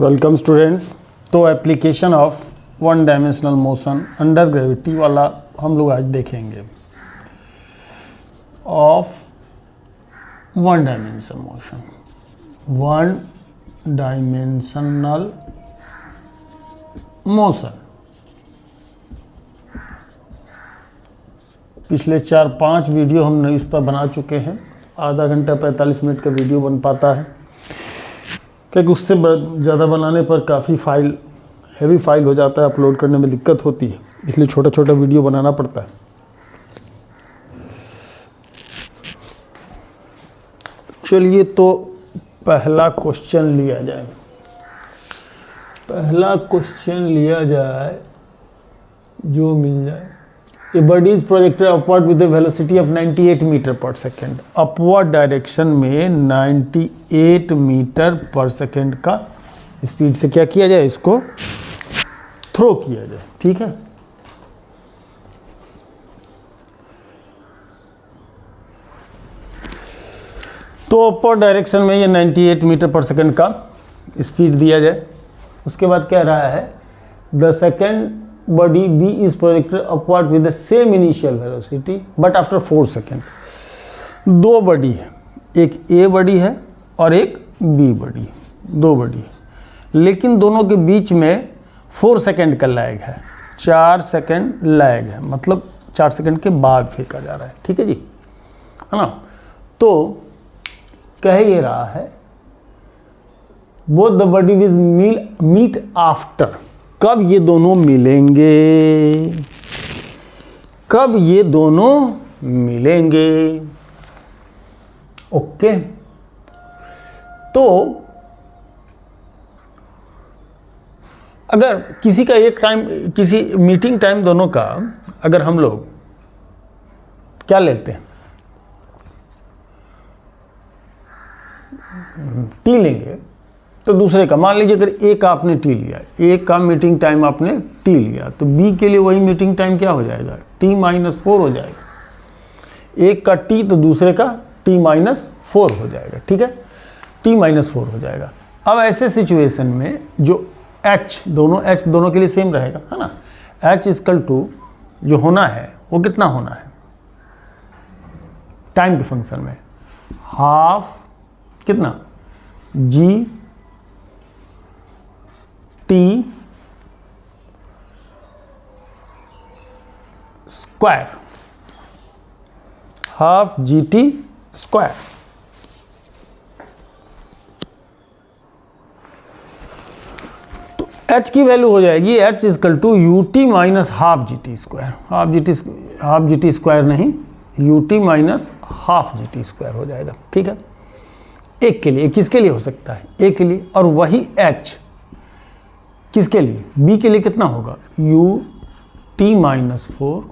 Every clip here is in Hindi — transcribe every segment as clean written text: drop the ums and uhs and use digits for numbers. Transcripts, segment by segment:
Welcome students. तो application of one dimensional motion under gravity वाला हम लोग आज देखेंगे। Of one dimensional motion, one dimensional motion. पिछले 4-5 वीडियो हमने इस पर बना चुके हैं। आधा घंटा 45 मिनट का वीडियो बन पाता है, क्योंकि उससे ज़्यादा बनाने पर काफ़ी हैवी फाइल हो जाता है, अपलोड करने में दिक्कत होती है, इसलिए छोटा छोटा वीडियो बनाना पड़ता है। चलिए तो पहला क्वेश्चन लिया जाए। जो मिल जाए। A body is projected upward with a velocity of 98 metre पर सेकेंड। अपवर्ड डायरेक्शन में 98 मीटर पर सेकेंड का स्पीड से क्या किया जाए, इसको थ्रो किया जाए। ठीक है, तो अपवर्ड डायरेक्शन में ये 98 मीटर पर सेकेंड का स्पीड दिया जाए। उसके बाद कह रहा है the second body B is projected upward with the same initial velocity but after 4 seconds। दो बॉडी है, एक A बॉडी है और एक B बॉडी, दो बॉडी है, लेकिन दोनों के बीच में 4 सेकेंड का लैग है, 4 सेकेंड लैग है, मतलब 4 सेकेंड के बाद फेंका जा रहा है। ठीक है जी, है ना। तो कह ये रहा है both the body will meet after। कब ये दोनों मिलेंगे, कब ये दोनों मिलेंगे। ओके, तो अगर किसी का एक टाइम, किसी मीटिंग टाइम दोनों का अगर हम लोग क्या लेते हैं, टी लेंगे, तो दूसरे का मान लीजिए अगर ए का आपने टी लिया, ए का मीटिंग टाइम आपने टी लिया, तो बी के लिए वही मीटिंग टाइम क्या हो जाएगा, t-4 हो जाएगा। एक का टी तो दूसरे का t-4 हो जाएगा। ठीक है, t-4 हो जाएगा। अब ऐसे सिचुएशन में जो h दोनों के लिए सेम रहेगा, है ना। h = जो होना है वो कितना होना है टाइम के फंक्शन में, हाफ कितना g t square, half GT square. तो h की वैल्यू हो जाएगी h = UT - half GT square. Half GT square नहीं, UT - हाफ GT स्क्वायर हो जाएगा। ठीक है, एक के लिए, किसके लिए हो सकता है, एक के लिए। और वही h किसके लिए, b के लिए कितना होगा, UT-4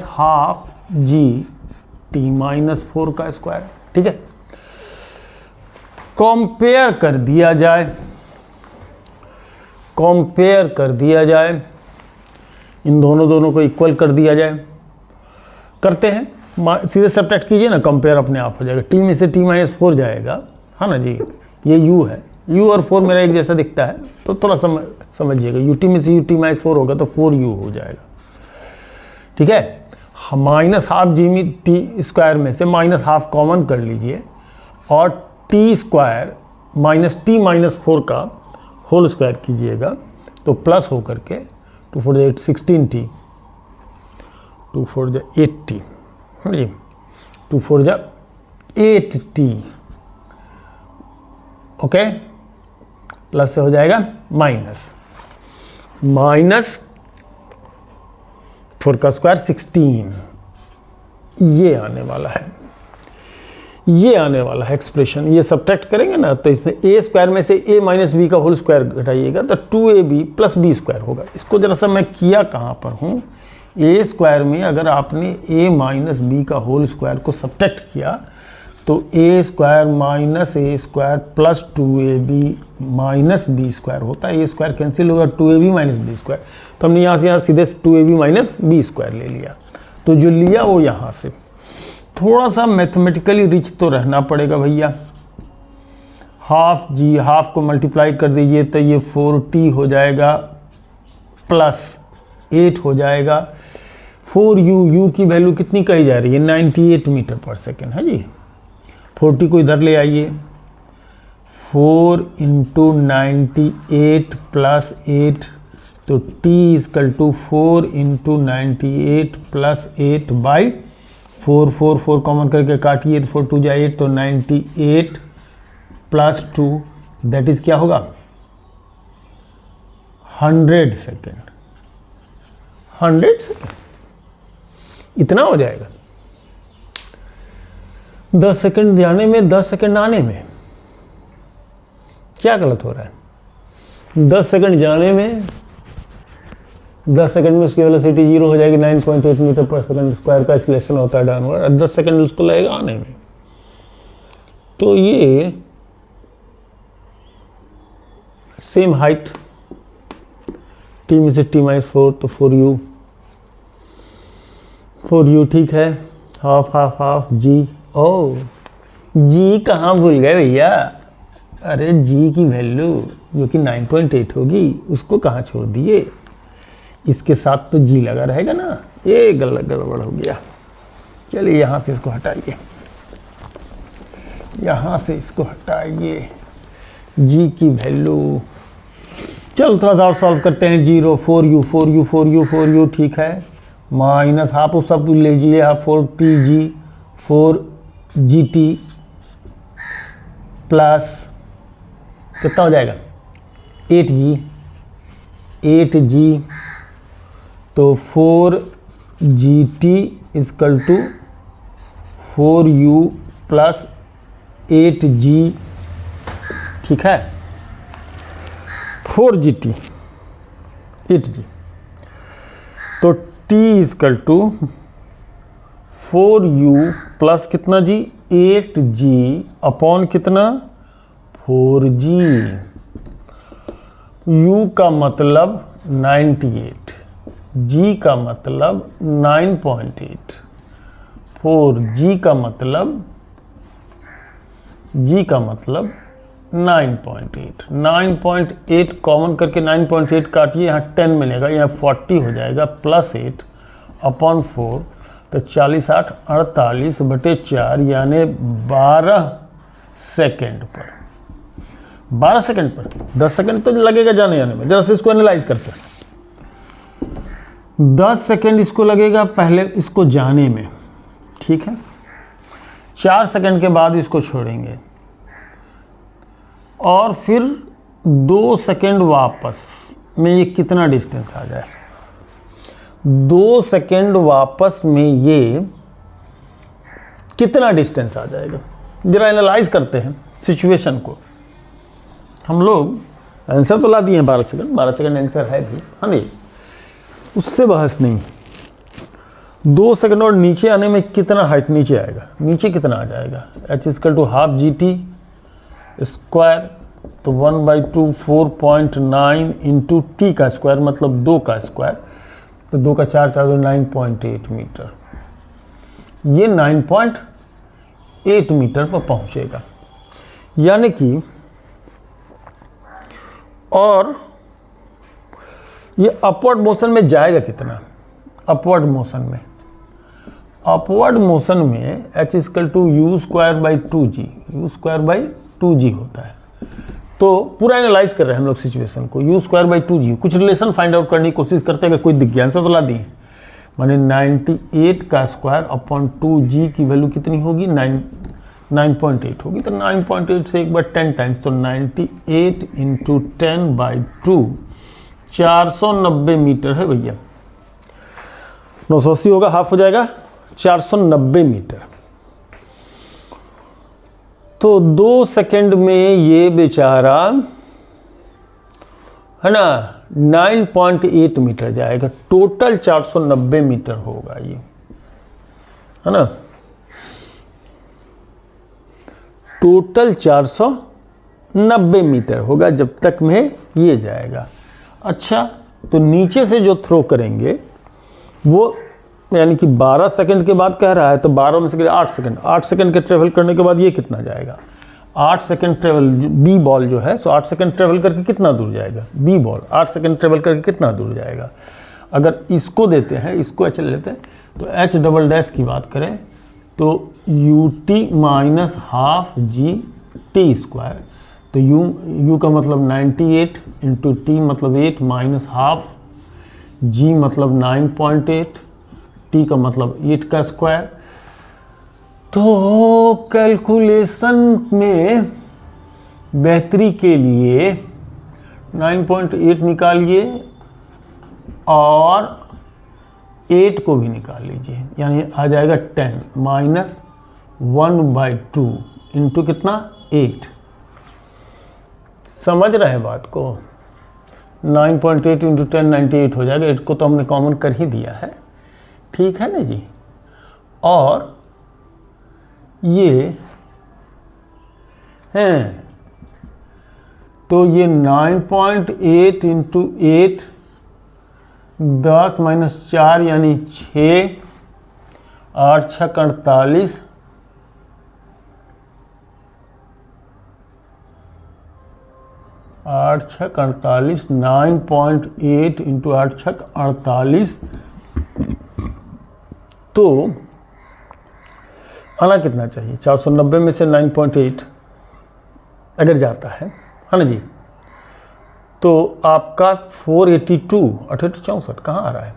- हाफ GT-4 का स्क्वायर। ठीक है, कंपेयर कर दिया जाए, इन दोनों को इक्वल कर दिया जाए। करते हैं, सीधे सब्ट्रैक्ट कीजिए ना, कंपेयर अपने आप हो जाएगा। t में से t-4 जाएगा, है ना जी। ये u है, u और 4 मेरा एक जैसा दिखता है, तो थोड़ा समझिएगा। ut में से ut-4 होगा तो 4u हो जाएगा। ठीक है, माइनस हाफ GT स्क्वायर में से -हाफ कॉमन कर लीजिए और t स्क्वायर -t-4 का होल स्क्वायर कीजिएगा, तो प्लस हो करके 2 4 8 16t, 2 4 8t, जी 2 4 8t। ओके, प्लस से हो जाएगा माइनस 4 का स्क्वायर 16। ये आने वाला है एक्सप्रेशन। ये सब्ट्रैक्ट करेंगे ना, तो इसमें a स्क्वायर में से a - b का होल स्क्वायर घटाइएगा तो 2ab + b स्क्वायर होगा। इसको जरा सा मैं किया कहाँ पर हूँ, a स्क्वायर में अगर आपने a - b का होल स्क्वायर को सब्ट्रैक्ट किया तो a square - a square + 2ab - b square होता है। a स्क्वायर कैंसिल होगा, 2ab - b स्क्वायर। तो हमने यहाँ से सीधे 2ab - b स्क्वायर ले लिया। तो जो लिया वो यहाँ से थोड़ा सा मैथमेटिकली रिच तो रहना पड़ेगा भैया। हाफ जी, हाफ को मल्टीप्लाई कर दीजिए तो ये 4t हो जाएगा प्लस 8 हो जाएगा। 4u की वैल्यू कितनी कही जा रही है? 98 मीटर पर सेकेंड है जी। 40 को इधर ले आइए, 4 इंटू 98 प्लस 8, तो t equal to 4 into 98 plus 8 by 4, 4 common करके काटिए तो 4 2 जा 8, तो 98 प्लस 2 दैट इज क्या होगा? 100 सेकेंड। 100 सेकेंड इतना हो जाएगा। 10 सेकेंड जाने में 10 सेकेंड आने में क्या गलत हो रहा है? 10 सेकेंड जाने में 10 सेकेंड में उसकी वेलोसिटी 0 हो जाएगी, 9.8 मीटर पर सेकेंड स्क्वायर का एक्सीलरेशन होता है डाउनवर्ड। 10 सेकेंड उसको लगेगा आने में। तो ये सेम हाइट t में से t माइनस 4, तो 4u ठीक है। Half half half g। ओ g कहाँ भूल गए भैया? अरे g की वैल्यू जो कि 9.8 होगी उसको कहाँ छोड़ दिए? इसके साथ तो g लगा रहेगा ना। ये गड़बड़ हो गया। चलिए यहाँ से इसको हटाइए, यहाँ से इसको हटाइए। g की वैल्यू चलो थोड़ा सा और सॉल्व करते हैं। 0 4u ठीक है, माइनस हाफ उस सब ले लीजिए, हाफ 4gt प्लस कितना हो जाएगा? 8g, तो 4gt is equal to 4u plus 8g ठीक है। 4gt 8g, तो t equal to 4u plus कितना जी? 8g अपॉन कितना? 4g। u का मतलब 98, g का मतलब 9.8, 4g का मतलब g का मतलब 9.8। 9.8 कॉमन करके 9.8 काटिए, यहाँ 10 मिलेगा, यहाँ 40 हो जाएगा प्लस 8 अपॉन 4, तो 40 8 48 बटे 4 यानी 12 सेकेंड पर। 12 सेकेंड पर 10 सेकेंड तो लगेगा जाने आने में। जरा से इसको एनालाइज करते हैं। 10 सेकेंड इसको लगेगा पहले इसको जाने में, ठीक है। 4 सेकेंड के बाद इसको छोड़ेंगे और फिर 2 सेकेंड वापस में ये कितना डिस्टेंस आ जाए? 2 सेकेंड वापस में ये कितना डिस्टेंस आ जाएगा? जरा एनालाइज करते हैं सिचुएशन को। हम लोग आंसर तो ला दिए हैं 12 सेकेंड, 12 सेकेंड आंसर है भी, हाँ नहीं, उससे बहस नहीं। 2 सेकेंड और नीचे आने में कितना हाइट नीचे आएगा? नीचे कितना आ जाएगा? h equal to half gt square, तो 1/2 4.9 इंटू टी का स्क्वायर मतलब 2 का स्क्वायर, तो 2 का 4 4 9.8 मीटर। ये 9.8 मीटर पर पहुंचेगा, यानी कि, और ये अपवर्ड मोशन में जाएगा कितना? अपवर्ड मोशन में h equal to u square by 2g, u square by 2g होता है। तो पूरा एनालाइज कर रहे हैं हम लोग सिचुएशन को। u स्क्वायर बाई 2g, कुछ रिलेशन फाइंड आउट करने की कोशिश करते हैं, कोई दिख गया आंसर तो ला दिए। माने 98 का स्क्वायर अपॉन 2g की वैल्यू कितनी होगी? 9.8 होगी। तो 9.8 से एक बार 10 टाइम्स, तो 98 इंटू 10/2 490 मीटर है भैया। 980 होगा, हाफ हो जाएगा 490 मीटर। तो 2 सेकंड में ये बेचारा है ना 9.8 मीटर जाएगा। टोटल 490 मीटर होगा ये, है ना। टोटल 490 मीटर होगा जब तक में ये जाएगा। अच्छा, तो नीचे से जो थ्रो करेंगे वो यानी कि 12 सेकंड के बाद कह रहा है, तो 12 में से 8 सेकंड, 8 सेकंड के ट्रेवल करने के बाद ये कितना जाएगा? 8 सेकंड ट्रेवल, बी बॉल जो है, सो 8 सेकंड ट्रेवल करके कितना दूर जाएगा, बी बॉल 8 सेकंड ट्रेवल करके कितना दूर जाएगा। अगर इसको देते हैं, इसको एच लेते हैं, तो एच डबल डैश की बात करें तो U T minus half g t square, तो यू का मतलब 98 इंटू टी मतलब 8 माइनस हाफ, जी मतलब 9.8, टी का मतलब 8 का स्क्वायर। तो कैलकुलेशन में बेहतरी के लिए 9.8 निकालिए और 8 को भी निकाल लीजिए, यानी आ जाएगा 10 माइनस 1/2 इंटू कितना 8। समझ रहे हैं बात को। 9.8 इंटू 10 98 हो जाएगा। 8 को तो हमने कॉमन कर ही दिया है, ठीक है ना जी। और ये हैं तो ये 9.8 इंटू 8 10 माइनस 4 यानी 6, 8 6 48, 8 6 48, 9.8 इंटू 8 6 48। तो आना कितना चाहिए, 490 में से 9.8 अगर जाता है ना जी, तो आपका 482 64 कहाँ आ रहा है,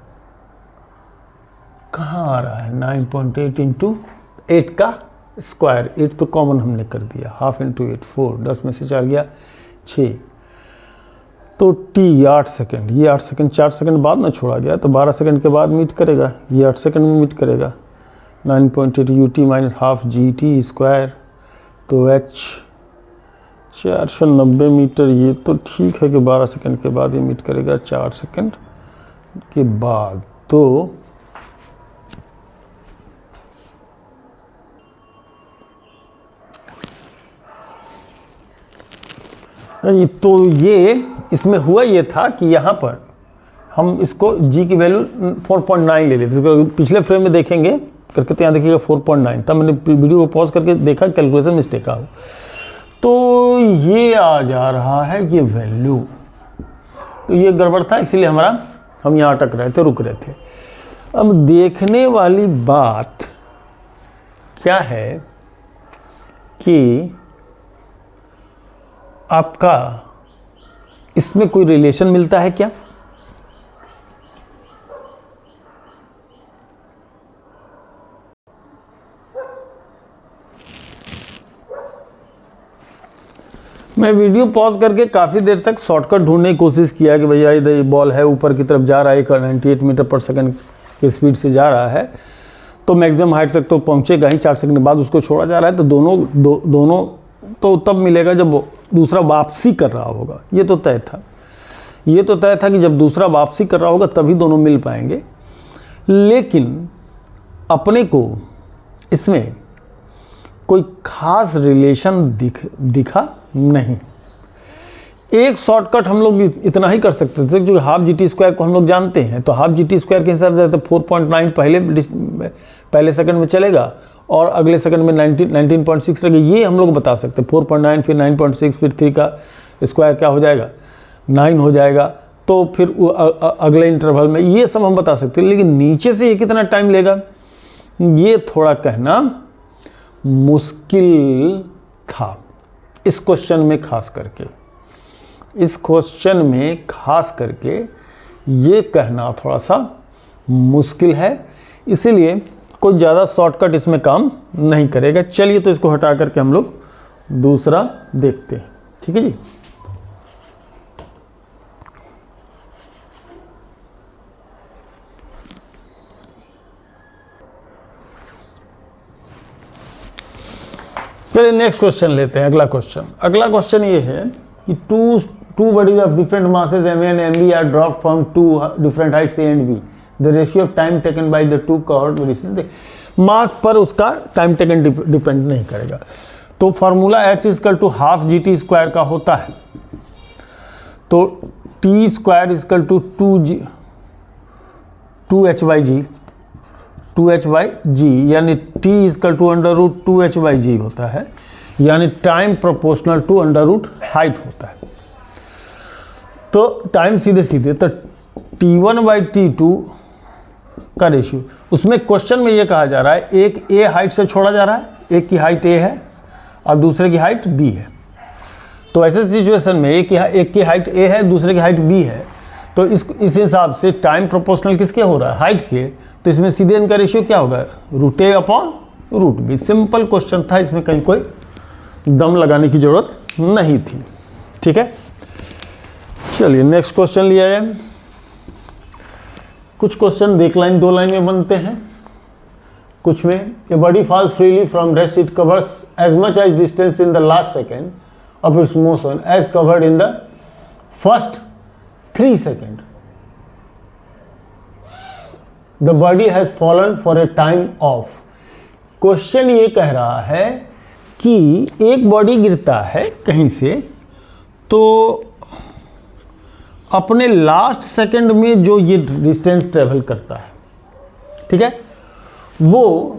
कहाँ आ रहा है 9.8 इंटू 8 का स्क्वायर, 8 तो कॉमन हमने कर दिया, हाफ इंटू 8 4, 10 में से 4 गया 6, तो टी 8 सेकंड, ये 8 सेकंड 4 सेकंड बाद में छोड़ा गया, तो 12 सेकंड के बाद मीट करेगा, ये 8 सेकंड में मीट करेगा। 9.8 U T minus half g t square, तो एच 490 मीटर, ये तो ठीक है कि 12 सेकंड के बाद ये मीट करेगा, 4 सेकंड के बाद। तो ये इसमें हुआ ये था कि यहाँ पर हम इसको g की वैल्यू 4.9 ले लेते, तो पिछले फ्रेम में देखेंगे करके, तो यहाँ देखिएगा 4.9, तब मैंने वीडियो को पॉज करके देखा कैलकुलेशन मिस्टेक आ हो, तो ये आ जा रहा है ये वैल्यू, तो ये गड़बड़ था, इसीलिए हम यहाँ अटक रहे थे, रुक रहे थे। अब देखने वाली बात क्या है कि आपका इसमें कोई रिलेशन मिलता है क्या, मैं वीडियो पॉज करके काफ़ी देर तक शॉर्टकट ढूंढने की कोशिश किया कि भैया इधर ये बॉल है ऊपर की तरफ जा रहा है, 98 मीटर पर सेकंड की स्पीड से जा रहा है, तो मैक्सिमम हाइट तक तो पहुंचेगा ही, 4 सेकंड बाद उसको छोड़ा जा रहा है, तो दोनों तो तब मिलेगा जब दूसरा वापसी कर रहा होगा। ये तो तय था कि जब दूसरा वापसी कर रहा होगा तभी दोनों मिल पाएंगे। लेकिन अपने को इसमें कोई खास रिलेशन दिखा नहीं। एक शॉर्टकट हम लोग इतना ही कर सकते थे, जो हाफ जी टी स्क्वायर को हम लोग जानते हैं, तो हाफ जी टी स्क्वायर के हिसाब से 4.9 पहले सेकंड में चलेगा और अगले सेकंड में 19.6 रहेगा, ये हम लोग बता सकते हैं। 4.9 फिर 9.6 फिर 3 का स्क्वायर क्या हो जाएगा 9 हो जाएगा, तो फिर अगले इंटरवल में ये सब हम बता सकते हैं। लेकिन नीचे से ये कितना टाइम लेगा ये थोड़ा कहना मुश्किल था इस क्वेश्चन में, खास करके ये कहना थोड़ा सा मुश्किल है, इसीलिए कोई ज़्यादा शॉर्टकट इसमें काम नहीं करेगा। चलिए तो इसको हटा करके हम लोग दूसरा देखते हैं, ठीक है जी। चलिए नेक्स्ट क्वेश्चन लेते हैं, अगला क्वेश्चन ये है कि two bodies of different masses m and mb are drop from two different heights a and b, the ratio of time taken by the two covered variation, mass पर उसका टाइम टेकन डिपेंड नहीं करेगा। तो formula h equal to half g t square का होता है, तो T square is equal to 2h/g, यानी t equal to under root 2h/g होता है। यानी time proportional to under root height होता है। तो टाइम सीधे सीधे तो T1/T2 का रेशियो, उसमें क्वेश्चन में ये कहा जा रहा है एक ए हाइट से छोड़ा जा रहा है, एक की हाइट ए है और दूसरे की हाइट बी है। तो ऐसे सिचुएशन में एक की हाइट ए है, दूसरे की हाइट बी है, तो इस हिसाब से टाइम प्रोपोर्शनल किसके हो रहा है, हाइट के। तो इसमें सीधे इनका रेशियो क्या होगा, √A/√B। सिंपल क्वेश्चन था, इसमें कहीं कोई दम लगाने की जरूरत नहीं थी। ठीक है, चलिए नेक्स्ट क्वेश्चन लिया जाए। कुछ क्वेश्चन एक लाइन दो लाइन में बनते हैं, कुछ में a body falls freely from rest, it covers as much as distance in the last second of its motion as covered in the first 3 second. The body has fallen for a time of. Question ये कह रहा है कि एक बॉडी गिरता है कहीं से, तो अपने लास्ट सेकंड में जो ये डिस्टेंस ट्रेवल करता है, ठीक है, वो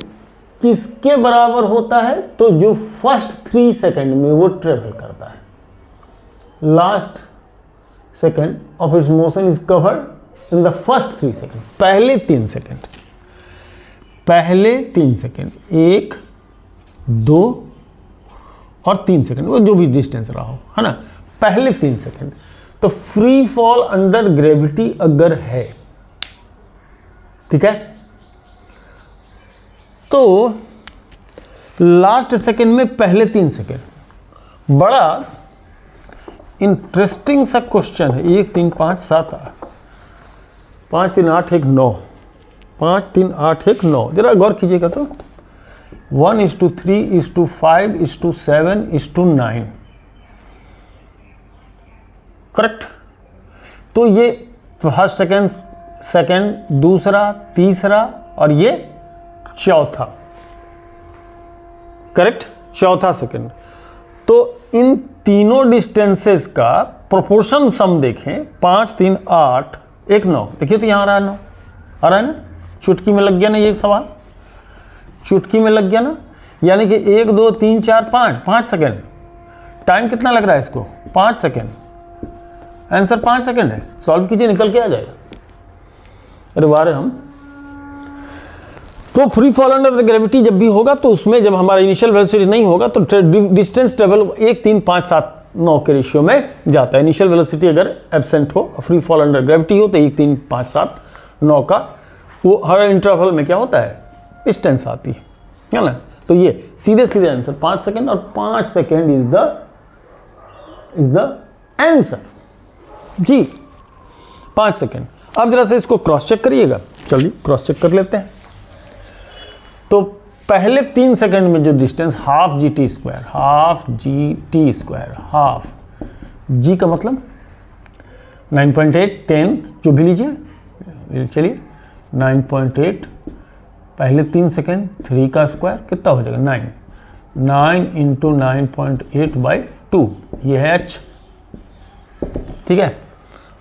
किसके बराबर होता है, तो जो फर्स्ट 3 सेकंड में वो ट्रेवल करता है। Last second of its motion is covered in the first 3 second. पहले 3 सेकंड, पहले 3 सेकंड, 1, 2 और 3 सेकंड, वो जो भी डिस्टेंस रहा हो, है ना, पहले 3 सेकंड। तो फ्री फॉल अंडर ग्रेविटी अगर है, ठीक है, तो लास्ट सेकंड में पहले 3 सेकंड। बड़ा इंटरेस्टिंग सा क्वेश्चन है। 1 3 5 7 5 3 8 1 9, 5 3 8 1 9, जरा गौर कीजिएगा तो 1:3:5:7:9, करेक्ट। तो ये फर्स्ट सेकंड, दूसरा, तीसरा और ये चौथा, करेक्ट, चौथा सेकंड। तो इन तीनों डिस्टेंसेस का प्रोपोर्शन सम देखें, 5 3 8 1 9, देखिए तो यहां आ रहा है 9, आ रहा है ना, चुटकी में लग गया ना, ये सवाल चुटकी में लग गया ना, यानी कि 1 2 3 4 5 सेकंड। टाइम कितना लग रहा है इसको, 5 सेकंड। आंसर 5 सेकंड है, सॉल्व कीजिए, निकल के आ जाएगा। अरे वाह हम। तो फ्री फॉल अंडर ग्रेविटी जब भी होगा, तो उसमें जब हमारा इनिशियल वेलोसिटी नहीं होगा, तो डिस्टेंस ट्रेवल 1 3 5 7 9 के रेशियो में जाता है। इनिशियल वेलोसिटी अगर एब्सेंट हो, फ्री फॉल अंडर ग्रेविटी हो, तो 1 3 5 7 9 का वो हर इंटरवल में क्या होता है, डिस्टेंस आती है ना। तो ये सीधे सीधे आंसर 5 सेकंड, और 5 सेकंड इज द आंसर जी, 5 सेकंड। अब जरा से इसको क्रॉस चेक करिएगा, चलिए क्रॉस चेक कर लेते हैं। तो पहले 3 सेकंड में जो distance half GT square, half g का मतलब 9.8 10 जो भी लीजिए, चलिए 9.8 पहले 3 सेकंड, 3 का स्क्वायर कितना हो जाएगा 9 × 9.8/2, ये है h, ठीक है।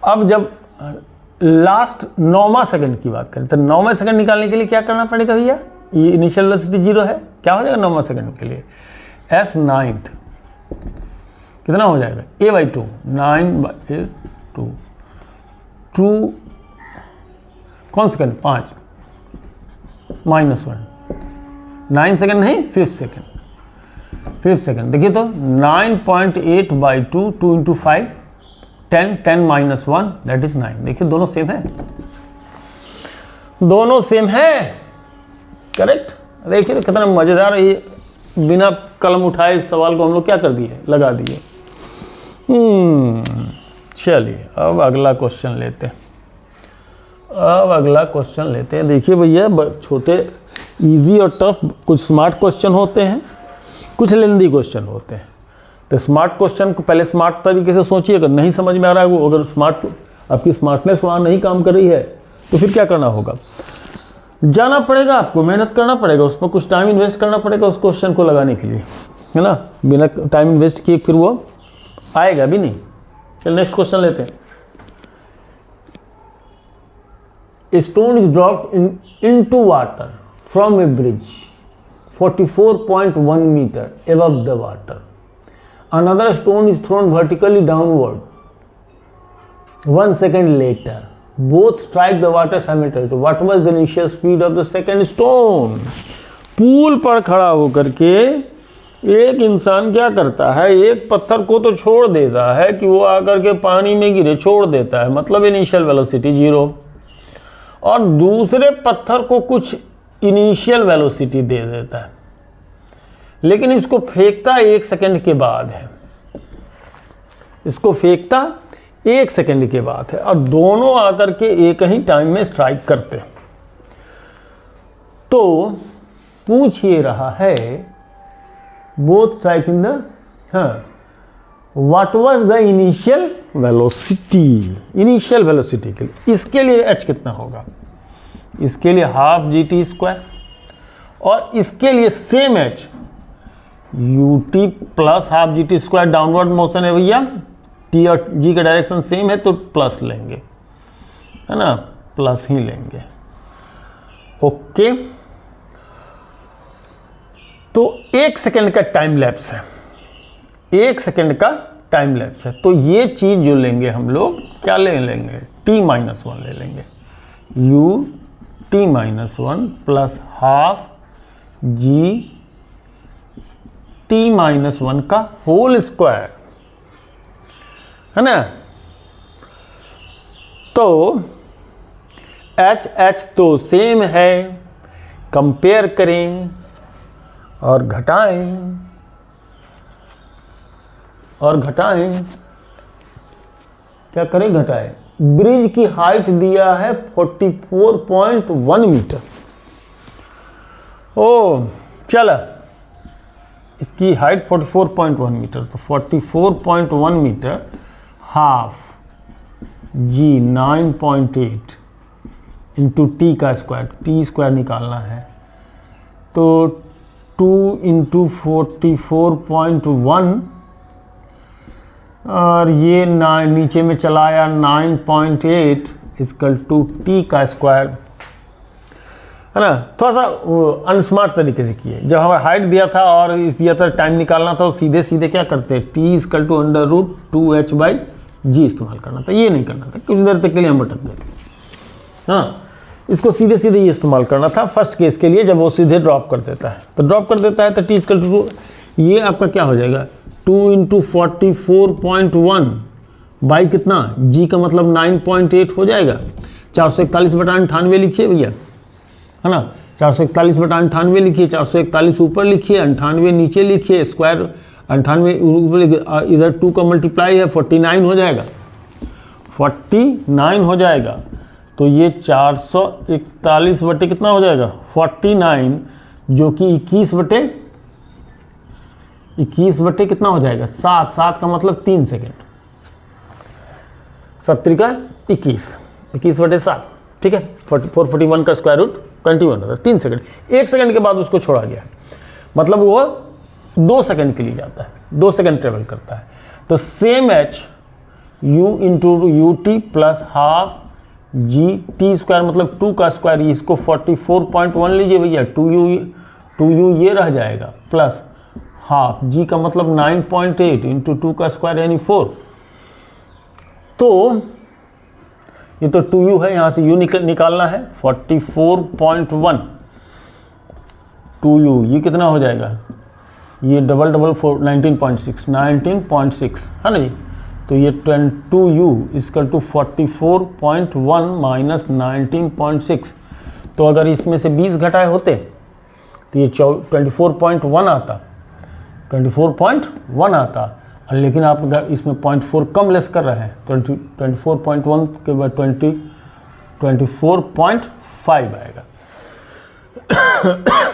अब जब लास्ट 9वां सेकंड की बात करें, तो 9वें सेकंड निकालने के लिए क्या करना पड़ेगा भैया, ये इनिशियल वेलोसिटी 0 है, क्या हो जाएगा 9वां सेकंड के लिए, s9 कितना हो जाएगा a/2, 9/2 2 कौन सेकंड 5 -1, 9 सेकंड नहीं 5th सेकंड। देखिए तो 9.8/2 2 × 5 10 10 - 1 दैट इज 9। देखिए दोनों सेम है, दोनों सेम है, करेक्ट। देखिए तो कितना मजेदार है ये, बिना कलम उठाए इस सवाल को हम लोग क्या कर दिए, लगा दिए। चलिए अब अगला क्वेश्चन लेते हैं, देखिए भैया छोटे इजी और टफ, कुछ स्मार्ट क्वेश्चन होते हैं, कुछ लेंदी क्वेश्चन होते हैं। तो स्मार्ट क्वेश्चन को पहले स्मार्ट तरीके से सोचिए, अगर नहीं समझ में आ रहा है वो, अगर आपकी स्मार्टनेस वहाँ नहीं काम कर रही है, तो फिर क्या करना होगा, जाना पड़ेगा आपको, मेहनत करना पड़ेगा, उसमें कुछ टाइम इन्वेस्ट करना पड़ेगा उस क्वेश्चन को लगाने के लिए, है ना। बिना टाइम इन्वेस्ट किए फिर वो आएगा भी नहीं। चल नेक्स्ट क्वेश्चन लेते हैं। A stone is dropped into water from a bridge 44.1 meter above the water. Another stone is thrown vertically downward. 1 second later, both strike the water simultaneously. What was the initial speed of the second stone? Pool पर खड़ा होकर के एक इंसान क्या करता है, एक पत्थर को तो छोड़ देता है कि वो आकर के पानी में गिरे, छोड़ देता है, मतलब इनिशियल वेलोसिटी 0, और दूसरे पत्थर को कुछ इनिशियल वेलोसिटी दे देता है, लेकिन इसको फेंकता 1 सेकंड के बाद है, इसको फेंकता 1 सेकंड के बाद है, और दोनों आकर के एक ही टाइम में स्ट्राइक करते हैं। तो पूछ ये रहा है both strike in the, what was the initial velocity, initial velocity के लिए, इसके लिए h कितना होगा, इसके लिए हाफ GT², और इसके लिए same h ut plus half GT², downward motion है भैया, t और g का डायरेक्शन सेम है तो प्लस लेंगे, है ना, प्लस ही लेंगे। ओके, तो 1 सेकंड का टाइम लैप्स है, 1 सेकंड का टाइम लैप्स है, तो ये चीज जो लेंगे हम लोग क्या ले लेंगे, t-1 ले लेंगे, ut-1 plus half g t-1 का होल स्क्वायर, है ना। तो h तो सेम है, कंपेयर करें और घटाएं और घटाएं, क्या करें, घटाएं। ब्रिज की हाइट दिया है 44.1 मीटर। ओ चला, इसकी हाइट 44.1 मीटर, तो 44.1 मीटर हाफ जी 9.8 इंटू टी का स्क्वायर, टी स्क्वायर निकालना है, तो 2 इंटू 44.1 और ये नीचे में चला आया 9.8 इक्वल टू टी का स्क्वायर, है ना। थोड़ा सा अनस्मार्ट तरीके से किए, जब हमारा हाइट दिया था और इस दिया था टाइम निकालना था, तो सीधे सीधे क्या करते हैं, टी इक्वल टू √2h/g इस्तेमाल करना था, ये नहीं करना था, कुछ देर तक के लिए हम भटक गए थे। हाँ, इसको सीधे सीधे ये इस्तेमाल करना था फर्स्ट केस के लिए, जब वो सीधे ड्रॉप कर देता है, तो ड्रॉप कर देता है तो टी इक्वल टू, ये आपका क्या हो जाएगा 2 इंटू 44.1 बाई कितना, जी का मतलब 9.8 हो जाएगा, 441/98 लिखिए भैया, है ना, 441/98 लिखिए, 441 ऊपर लिखिए, 98 नीचे लिखिए, स्क्वायर 98 ऊपर लिखिए, इधर 2 का मल्टीप्लाई है 49 हो जाएगा, 49 हो जाएगा। तो ये 441 बटे कितना हो जाएगा 49, जो कि 21 बटे कितना हो जाएगा 7, 7 का मतलब 3 सेकेंड, 7 का 21 बटे 7, ठीक है। 441 का स्क्वायर रूट 21 होता है, 3 सेकेंड, 1 सेकेंड के बाद उसको छोड़ा गया, मतलब वो 2 सेकेंड के लिए जाता है, 2 सेकेंड ट्रेवल करता है। तो same h u into ut plus half g t square मतलब 2 का स्क्वायर, इसको 44.1 लीजिए भैया, 2u ये रह जाएगा, प्लस हाफ g का मतलब 9.8 इंटू 2 का स्क्वायर यानी 4, तो ये तो 2u है, यहाँ से u निकालना है 44.1 2u, ये कितना हो जाएगा, ये डबल 19.6 है ना जी। तो ये 2u इक्वल टू 44.1 माइनस 19.6, तो अगर इसमें से 20 घटाए होते तो ये 24.1 आता, 24.1 आता, लेकिन आप इसमें 0.4 कम लेस कर रहे हैं, 24.1 के बाद 24.5 आएगा,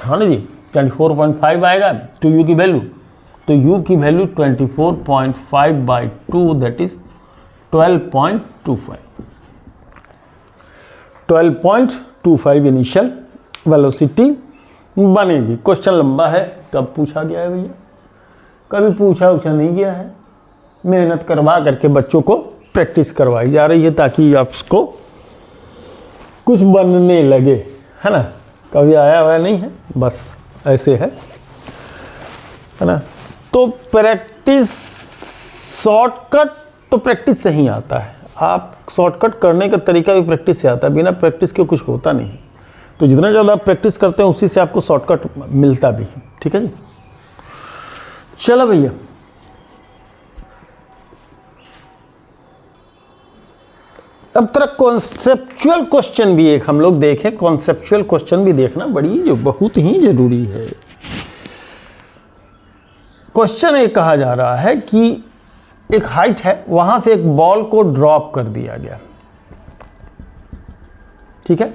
है ना जी, 24.5 आएगा 2u की वैल्यू, तो u की value 24.5 by 2 that is 12.25 initial velocity बनेगी। क्वेश्चन लंबा है, कब पूछा गया है भैया, कभी पूछा नहीं गया है, मेहनत करवा करके बच्चों को प्रैक्टिस करवाई जा रही है ताकि आपको कुछ बनने लगे, है ना। कभी आया हुआ नहीं है, बस ऐसे है ना। तो प्रैक्टिस, शॉर्टकट तो प्रैक्टिस से ही आता है, आप शॉर्टकट करने का तरीका भी प्रैक्टिस से आता है, बिना प्रैक्टिस के कुछ होता नहीं। तो जितना ज़्यादा आप प्रैक्टिस करते हैं उसी से आपको शॉर्टकट मिलता भी है। ठीक है जी, चलो भैया। अब तक कॉन्सेप्चुअल क्वेश्चन भी एक हम लोग देखें, कॉन्सेप्चुअल क्वेश्चन भी देखना बड़ी जो बहुत ही जरूरी है। क्वेश्चन एक कहा जा रहा है कि एक हाइट है, वहां से एक बॉल को ड्रॉप कर दिया गया, ठीक है,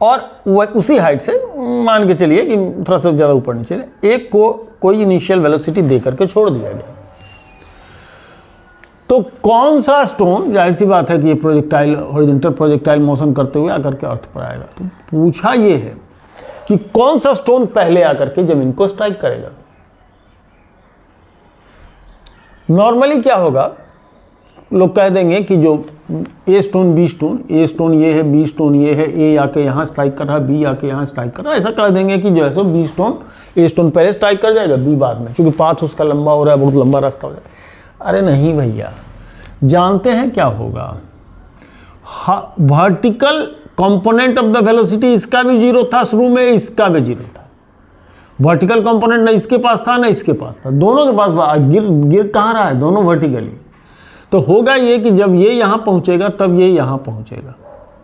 और वह उसी हाइट से मान के चलिए कि थोड़ा सा ज़्यादा ऊपर नहीं चले, एक को कोई इनिशियल वेलोसिटी दे करके छोड़ दिया गया। तो कौन सा स्टोन, जाहिर सी बात है कि ये प्रोजेक्टाइल, हॉरिजॉन्टल प्रोजेक्टाइल मोशन करते हुए आकर के अर्थ पर आएगा। तो पूछा ये है कि कौन सा स्टोन पहले आकर के जमीन को स्ट्राइक करेगा। नॉर्मली क्या होगा, लोग कह देंगे कि जो A stone B stone, A stone ये है, बी स्टोन ये है, ए आके यहाँ स्ट्राइक कर रहा है, बी आके यहाँ स्ट्राइक कर रहा है, ऐसा कह देंगे कि जो है सो बी स्टोन, ए स्टोन पहले स्ट्राइक कर जाएगा, बी बाद में, क्योंकि पाथ उसका लंबा हो रहा है, बहुत लंबा रास्ता हो जाएगा। अरे नहीं भैया, जानते हैं क्या होगा, vertical component of the velocity इसका भी जीरो था शुरू में, इसका भी जीरो था। वर्टिकल कंपोनेंट ना इसके पास था ना इसके पास था, दोनों के पास गिर कहाँ रहा है, दोनों वर्टिकली। तो होगा ये कि जब ये यहाँ पहुँचेगा तब ये यहाँ पहुँचेगा,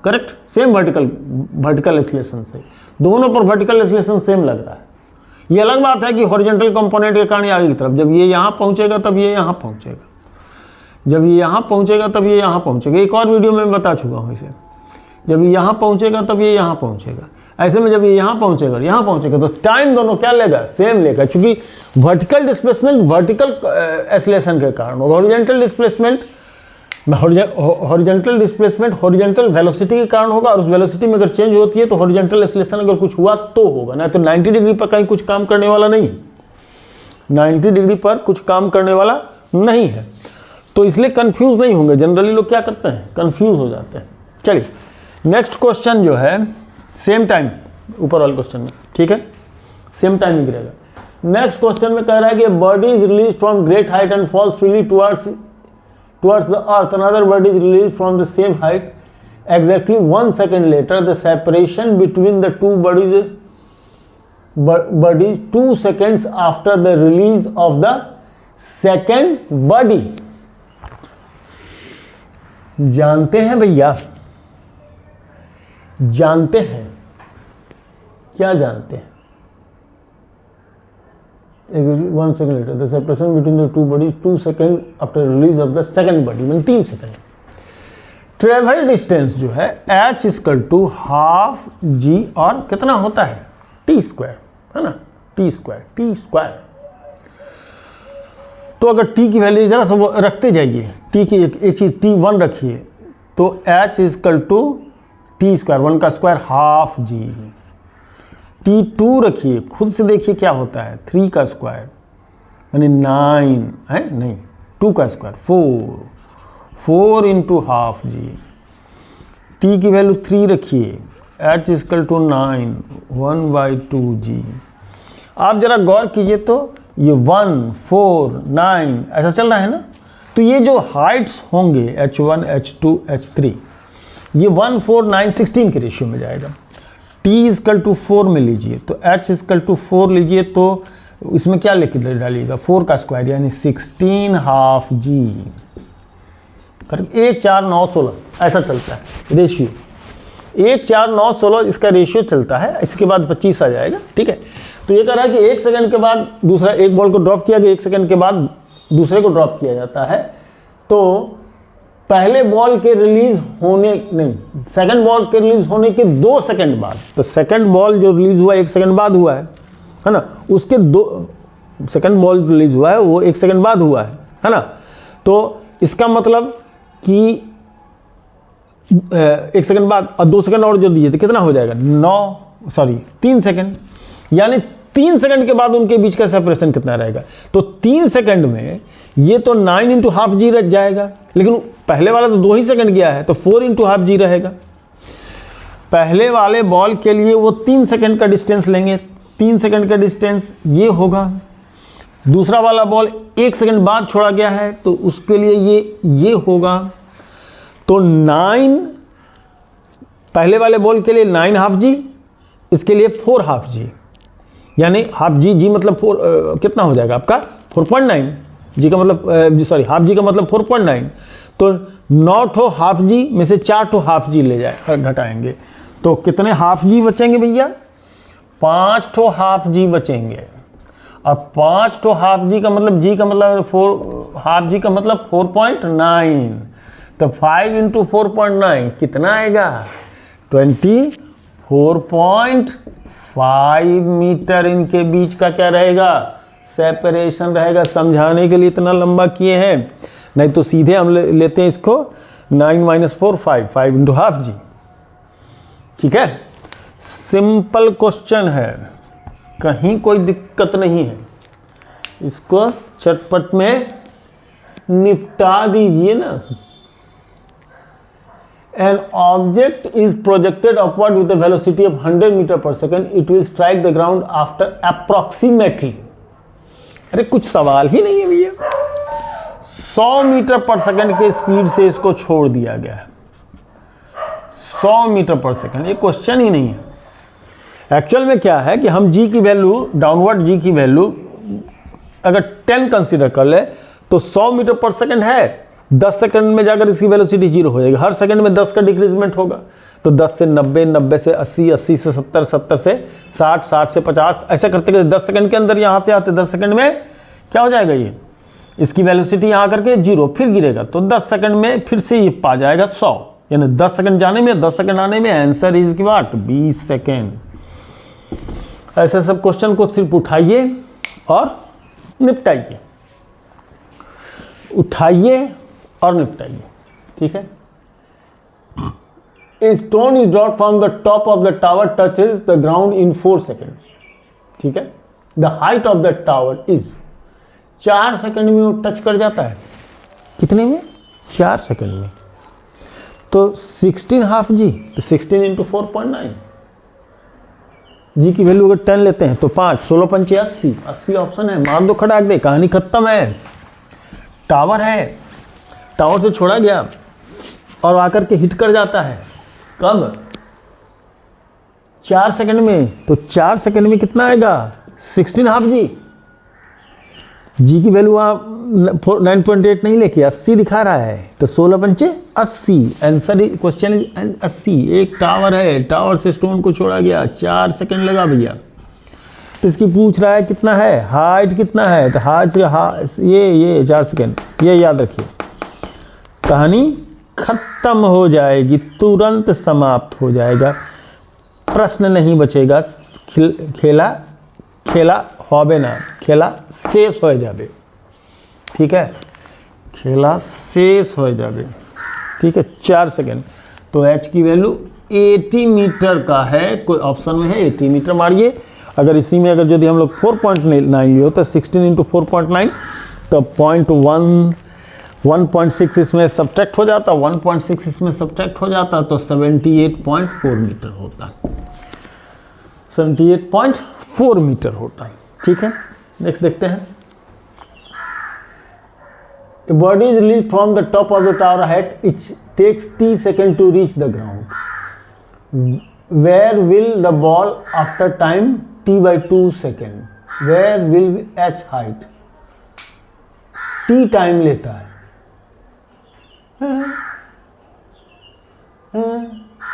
करेक्ट, सेम वर्टिकल एक्सीलरेशन से, दोनों पर वर्टिकल एक्सीलरेशन सेम लग रहा है। ये अलग बात है कि हॉरिजॉन्टल कंपोनेंट के कारण आगे की तरफ, जब ये यहाँ पहुँचेगा तब ये यहाँ पहुँचेगा, जब ये यहाँ पहुँचेगा तब ये यहाँ पहुँचेगा। एक और वीडियो में बता चुका हूँ इसे, जब ये यहाँ पहुँचेगा तब ये यहाँ पहुँचेगा। ऐसे में जब ये यहाँ पहुँचेगा यहाँ पहुँचेगा तो टाइम दोनों क्या लेगा, सेम लेगा, क्योंकि वर्टिकल डिस्प्लेसमेंट वर्टिकल एक्सीलरेशन के कारण, हॉरिजॉन्टल डिस्प्लेसमेंट हॉरिजॉन्टल वेलोसिटी के कारण होगा, और उस वेलोसिटी में अगर चेंज होती है तो हॉरिजॉन्टल एक्सीलरेशन अगर कुछ हुआ तो होगा, ना तो 90 डिग्री पर कहीं कुछ काम करने वाला नहीं, 90 डिग्री पर कुछ काम करने वाला नहीं है। तो इसलिए कंफ्यूज नहीं होंगे, जनरली लोग क्या करते हैं, कंफ्यूज हो जाते हैं। चलिए नेक्स्ट क्वेश्चन जो है सेम टाइम, ऊपर वाले क्वेश्चन में, ठीक है, सेम टाइम ही गिरेगा। नेक्स्ट क्वेश्चन में कह रहा है कि body is release from great height and falls freely towards the earth, another body is release from the same height exactly 1 second later. The separation between the two bodies 2 seconds after the release of the second body. जानते हैं भैया, जानते हैं, क्या जानते हैं? 1 second later, the separation between the two bodies 2 seconds after release of the second body, मतलब 3 सेकेंड। ट्रेवल डिस्टेंस जो है h इक्वल टू हाफ जी, और कितना होता है टी स्क्वायर, है ना, टी स्क्वायर। तो अगर t की वैल्यू जरा सा रखते जाइए, t की एक चीज t1 रखिए, तो h equal to T square, 1 का स्क्वायर हाफ जी, t2 रखिए, खुद से देखिए क्या होता है, 3 का स्क्वायर यानी 9 है, नहीं 2 का स्क्वायर 4 इंटू हाफ जी, t की वैल्यू 3 रखिए, h इक्वल टू 9 1/2 जी। आप जरा गौर कीजिए तो ये 1 4 9 ऐसा चल रहा है ना, तो ये जो हाइट्स होंगे h1 h2 h3 ये 1 4 9 16 के रेशियो में जाएगा। t इक्वल टू 4 में लीजिए तो h इक्वल टू 4 लीजिए, तो इसमें क्या लेके डालिएगा 4 का स्क्वायर यानी 16 हाफ जी, करेक्ट, 1 4 9 16 ऐसा चलता है रेशियो, 1 4 9 16 इसका रेशियो चलता है। इसके बाद 25 आ जाएगा, ठीक है। तो ये कह रहा है कि 1 सेकंड के बाद दूसरा, एक बॉल को ड्रॉप किया गया, 1 सेकंड के बाद दूसरे को ड्रॉप किया जाता है, तो पहले बॉल के रिलीज होने, नहीं, सेकंड बॉल के रिलीज होने के 2 सेकंड बाद, तो सेकंड बॉल जो रिलीज हुआ 1 सेकंड बाद हुआ है ना, उसके 2 सेकंड बॉल रिलीज हुआ है वो 1 सेकंड बाद हुआ है ना। तो इसका मतलब कि 1 सेकंड बाद और 2 सेकंड और जो दिए थे कितना हो जाएगा 3 सेकंड, यानी 3 सेकंड के बाद उनके बीच का सेपरेशन कितना रहेगा, तो 3 सेकंड में ये तो 9 इंटू हाफ जी रह जाएगा, लेकिन पहले वाला तो 2 ही सेकंड गया है तो 4 इंटू हाफ जी रहेगा। पहले वाले बॉल के लिए वो 3 सेकंड का डिस्टेंस लेंगे, 3 सेकंड का डिस्टेंस ये होगा। दूसरा वाला बॉल 1 सेकंड बाद छोड़ा गया है तो उसके लिए ये होगा। तो 9 पहले वाले बॉल के लिए 9 हाफ जी, इसके लिए 4 हाफ जी, यानी हाफ जी, जी मतलब 4 कितना हो जाएगा आपका 4.9, जी का मतलब सॉरी हाफ जी का मतलब 4.9। तो 9 ठो हाफ जी में से 4 ठो हाफ जी ले जाए घटाएंगे तो कितने हाफ जी बचेंगे भैया, 5 ठो हाफ जी बचेंगे। और 5 ठो हाफ जी का मतलब जी का मतलब 4 हाफ जी का मतलब 4.9। तो 5 इंटू 4.9 कितना आएगा 24.5 मीटर इनके बीच का क्या रहेगा, सेपरेशन रहेगा। समझाने के लिए इतना लंबा किए हैं, नहीं तो सीधे हम लेते हैं इसको 9 - 4 5 इंटू हाफ जी। ठीक है, सिंपल क्वेश्चन है, कहीं कोई दिक्कत नहीं है, इसको चटपट में निपटा दीजिए ना। An object is projected upward with a velocity of 100 metre पर second, it will strike the ground after approximately, अरे कुछ सवाल ही नहीं है भैया, 100 मीटर पर सेकेंड के स्पीड से इसको छोड़ दिया गया है। 100 मीटर पर सेकेंड, ये क्वेश्चन ही नहीं है। एक्चुअल में क्या है कि हम जी की वैल्यू, डाउनवर्ड जी की वैल्यू अगर 10 कंसीडर कर ले तो 100 मीटर पर सेकेंड है, 10 सेकंड में जाकर इसकी वेलोसिटी 0 हो जाएगी। हर सेकंड में 10 का डिक्रीजमेंट होगा, तो 10 से 90, 90 से 80, 80 से 70, 70 से 60, 60 से 50, ऐसा करते करते 10 सेकंड के अंदर यहाँ आते 10 सेकंड में क्या हो जाएगा, ये इसकी वेलोसिटी यहाँ करके 0 फिर गिरेगा, तो 10 सेकंड में फिर से ये पा जाएगा 100, यानी 10 सेकंड जाने में 10 सेकंड आने में आंसर इज की बात 20 सेकंड। ऐसे सब क्वेश्चन को सिर्फ उठाइए और निपटाइए, उठाइए और निपटाइए। ठीक है, A stone is dropped from the top of the tower touches the ground in 4 seconds. ठीक है, the height of the tower is 4 second में वो टच कर जाता है, कितने में 4 सेकंड में। तो 16 हाफ जी, तो 16 इंटू 4.9, जी की वैल्यू अगर 10 लेते हैं तो 5, 16 पंचे 80, 80 ऑप्शन है, मार दो खड़ाक दे, कहानी खत्म है। टावर है, टावर से छोड़ा गया और आकर के हिट कर जाता है, कब 4 सेकंड में, तो 4 सेकंड में कितना आएगा 16 हाफ जी, जी की वैल्यू आप 9.8 नहीं लेके 80 दिखा रहा है, तो 16 पंचे 80, आंसर क्वेश्चन इज 80। एक टावर है, टावर से स्टोन को छोड़ा गया, 4 सेकंड लगा भैया, तो इसकी पूछ रहा है कितना है, हाइट कितना है, तो हाइट से ये 4 सेकंड, ये याद रखिए, कहानी खत्म हो जाएगी, तुरंत समाप्त हो जाएगा, प्रश्न नहीं बचेगा, खेला होबे ना, खेला शेष हो जाबे। ठीक है, खेला शेष हो जाबे। ठीक है, 4 सेकंड, तो एच की वैल्यू 80 मीटर का है, कोई ऑप्शन में है 80 मीटर मारिए। अगर इसी में अगर यदि हम लोग 4.9 लियो तो 16 इंटू 4.9, तो 1.6 इसमें सब्ट्रैक्ट हो जाता, 1.6 इसमें सब्ट्रैक्ट हो जाता, तो 78.4 मीटर होता, 78.4 मीटर होता। ठीक है, नेक्स्ट देखते हैं। A body is released from the top of the tower height. It takes t seconds to reach the ground. Where will the ball after time t/2 second? Where will h height? t time लेता है,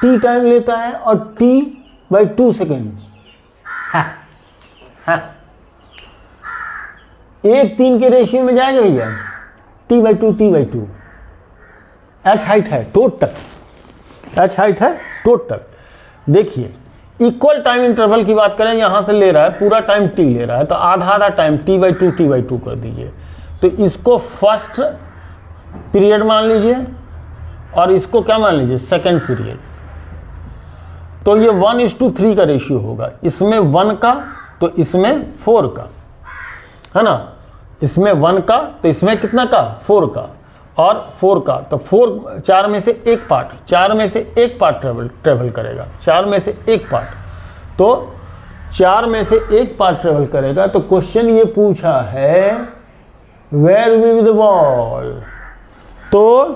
t टाइम लेता है और t/2 सेकेंड, 1:3 के रेशियो में जाएगा भैया, t/2 h हाइट है टोटल, h हाइट है टोटल। देखिए इक्वल टाइम इंटरवल की बात करें, यहां से ले रहा है पूरा टाइम t ले रहा है, तो आधा टाइम t/2 कर दीजिए, तो इसको फर्स्ट पीरियड मान लीजिए और इसको क्या मान लीजिए सेकंड पीरियड, तो ये 1:3 का रेशियो होगा, इसमें 1 का तो इसमें 4 का, है ना, इसमें 1 का तो इसमें कितना का 4 का, और 4 का तो 4 में से एक पार्ट, 4 में से एक पार्ट ट्रेवल करेगा, 4 में से एक पार्ट, तो 4 में से एक पार्ट ट्रेवल करेगा, तो क्वेश्चन ये पूछा है where will be the ball. तो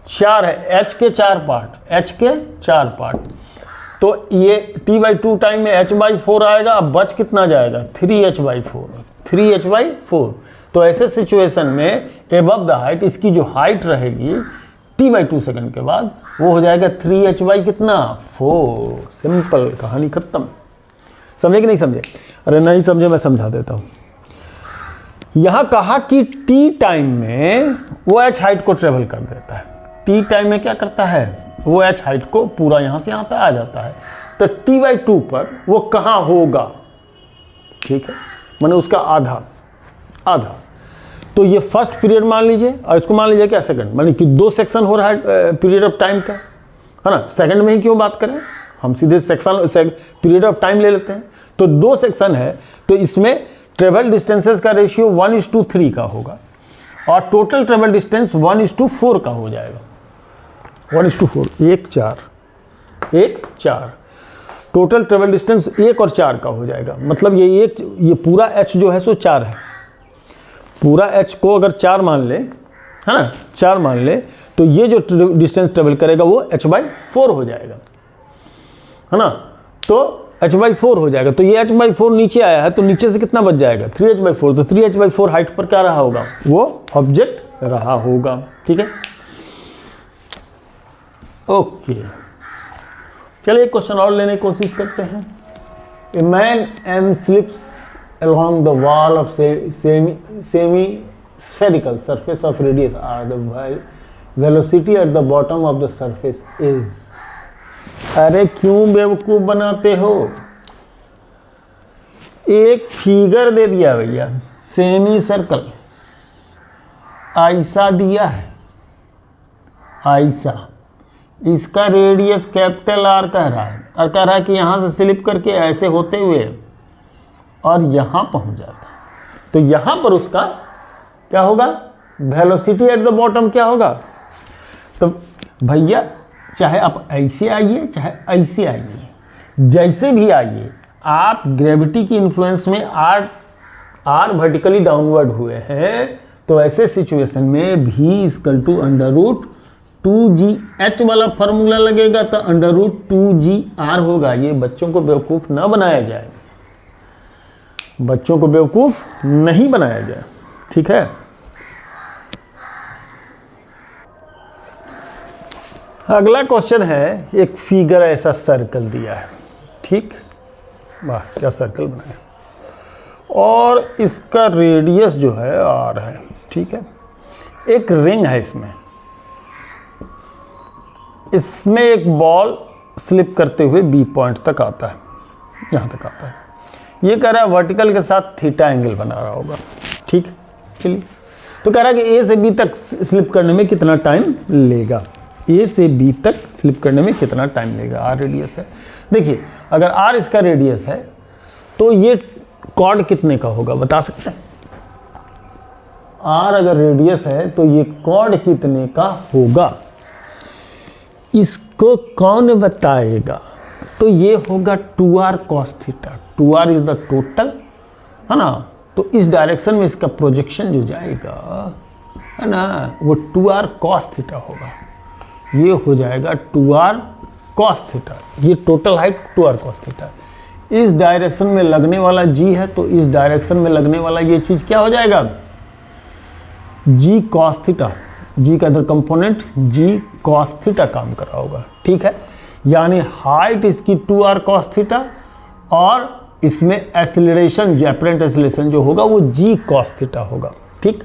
4 है, h के 4 पार्ट, h के 4 पार्ट, तो ये t/2 टाइम में h/4 आएगा। अब बच कितना जाएगा, 3h/4, 3h/4। तो ऐसे सिचुएशन में एबव द हाइट, इसकी जो हाइट रहेगी t/2 सेकंड के बाद, वो हो जाएगा 3h/ कितना, 4। सिंपल, कहानी खत्म। समझे कि नहीं समझे? अरे नहीं समझे, मैं समझा देता हूँ। यहां कहा कि t टाइम में वो h हाइट को ट्रेवल कर देता है। t टाइम में क्या करता है, वो h हाइट को पूरा यहां से यहां तक आ जाता है। तो t/2 पर वो कहां होगा, ठीक है, माने उसका आधा। तो ये फर्स्ट पीरियड मान लीजिए, और इसको मान लीजिए क्या, सेकंड, माने कि 2 सेक्शन हो रहा है पीरियड ऑफ टाइम का, है ना। सेकंड में ही क्यों बात करें, हम सीधे सेक्शन पीरियड ऑफ टाइम ले लेते हैं। तो 2 सेक्शन है, तो इसमें ट्रेवल डिस्टेंसेस का रेशियो 1:3 का होगा, और टोटल ट्रेवल डिस्टेंस 1:4 का हो जाएगा। 1:4, 1 4 टोटल ट्रेवल डिस्टेंस 1 और 4 का हो जाएगा। मतलब ये पूरा h जो है सो 4 है। पूरा h को अगर 4 मान ले, है ना, 4 मान ले, तो ये जो डिस्टेंस ट्रेवल करेगा वो h/4 हो जाएगा, है ना। तो h/4 हो जाएगा। तो ये h/4 नीचे आया है, तो नीचे से कितना बच जाएगा, 3h/4। तो 3h/4 हाइट पर क्या रहा होगा, वो ऑब्जेक्ट रहा होगा, ठीक है। ओके, चलिए एक क्वेश्चन और लेने की कोशिश करते हैं। A man M slips along the wall of semi-spherical surface of radius r, the velocity at the bottom of the surface is। अरे क्यों बेवकूफ बनाते हो, एक फिगर दे दिया भैया, सेमी सर्कल ऐसा दिया है, ऐसा, इसका रेडियस कैपिटल आर कह रहा है, और कह रहा है कि यहां से स्लिप करके ऐसे होते हुए और यहां पहुंच जाता है। तो यहां पर उसका क्या होगा, वेलोसिटी एट द बॉटम क्या होगा। तो भैया चाहे आप ऐसे आइए चाहे ऐसे आइए, जैसे भी आइए, आप ग्रेविटी की इन्फ्लुएंस में आर वर्टिकली डाउनवर्ड हुए हैं, तो ऐसे सिचुएशन में v = √2gh वाला फॉर्मूला लगेगा, तो √2gr होगा। ये बच्चों को बेवकूफ़ ना बनाया जाए, बच्चों को बेवकूफ नहीं बनाया जाए, ठीक है। अगला क्वेश्चन है, एक फिगर ऐसा सर्कल दिया है, ठीक, वाह क्या सर्कल बनाया, और इसका रेडियस जो है r है, ठीक है। एक रिंग है, इसमें एक बॉल स्लिप करते हुए B पॉइंट तक आता है, यहाँ तक आता है। ये कह रहा है वर्टिकल के साथ थीटा एंगल बना रहा होगा, ठीक। चलिए, तो कह रहा है कि ए से बी तक स्लिप करने में कितना टाइम लेगा, ए से बी तक स्लिप करने में कितना टाइम लेगा, आर रेडियस है। देखिए, अगर आर इसका रेडियस है, तो ये कॉर्ड कितने का होगा बता सकते हैं। आर अगर रेडियस है तो ये कॉर्ड कितने का होगा, इसको कौन बताएगा। तो ये होगा 2r cos theta, 2r is the total, है ना। तो इस डायरेक्शन में इसका प्रोजेक्शन जो जाएगा, है ना, वो 2r cos थीटा होगा। ये हो जाएगा 2r cos थीटा, ये total height 2r cos theta. इस डायरेक्शन में लगने वाला g है, तो इस डायरेक्शन में लगने वाला ये चीज़ क्या हो जाएगा, g cos थीटा। g का इधर कंपोनेंट g cos थीटा काम कर रहा होगा, ठीक है। यानी हाइट इसकी 2r cos थीटा, और इसमें एक्सीलरेशन, एपरेंट एक्सीलरेशन जो होगा वो g cos थीटा होगा, ठीक।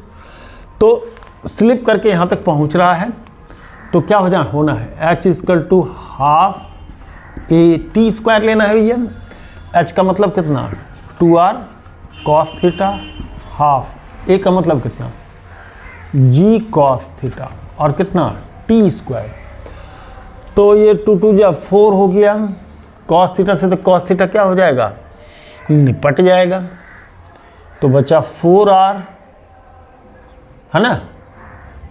तो स्लिप करके यहाँ तक पहुँच रहा है, तो क्या होना है, h = ½ a² लेना है भैया। h का मतलब कितना, 2r cos थीटा, ½ a का मतलब कितना, g cos थीटा, और कितना t²। तो ये 2 2 जा 4 हो गया, cos थीटा से तो cos थीटा क्या हो जाएगा, निपट जाएगा। तो बचा 4r, है ना,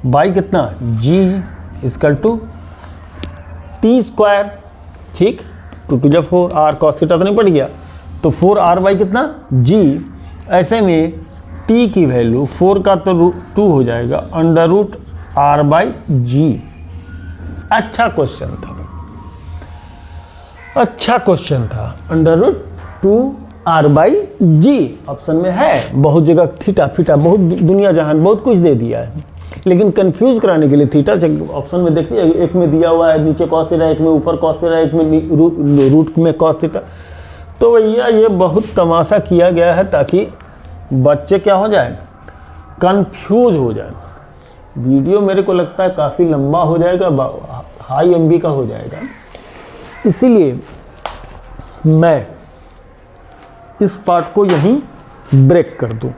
बाई कितना, g = t², ठीक। 2 2 जा 4, r cos थीटा तो निपट गया, तो 4r/, कितना g। ऐसे में t की वैल्यू 4 का तो 2 हो जाएगा, √r/g। अच्छा क्वेश्चन था, अच्छा क्वेश्चन था। √2r/g ऑप्शन में है। बहुत जगह थीटा फीटा, बहुत दुनिया जहान बहुत कुछ दे दिया है, लेकिन कंफ्यूज कराने के लिए थीटा से ऑप्शन में देखिए, एक में दिया हुआ है नीचे cos थीटा, एक में ऊपर cos थीटा, एक में रूट में cos थीटा। तो भैया ये बहुत तमाशा किया गया है ताकि बच्चे क्या हो जाए, कंफ्यूज हो जाए। वीडियो मेरे को लगता है काफ़ी लंबा हो जाएगा, हाई MB का हो जाएगा, इसीलिए मैं इस पार्ट को यहीं ब्रेक कर दूं।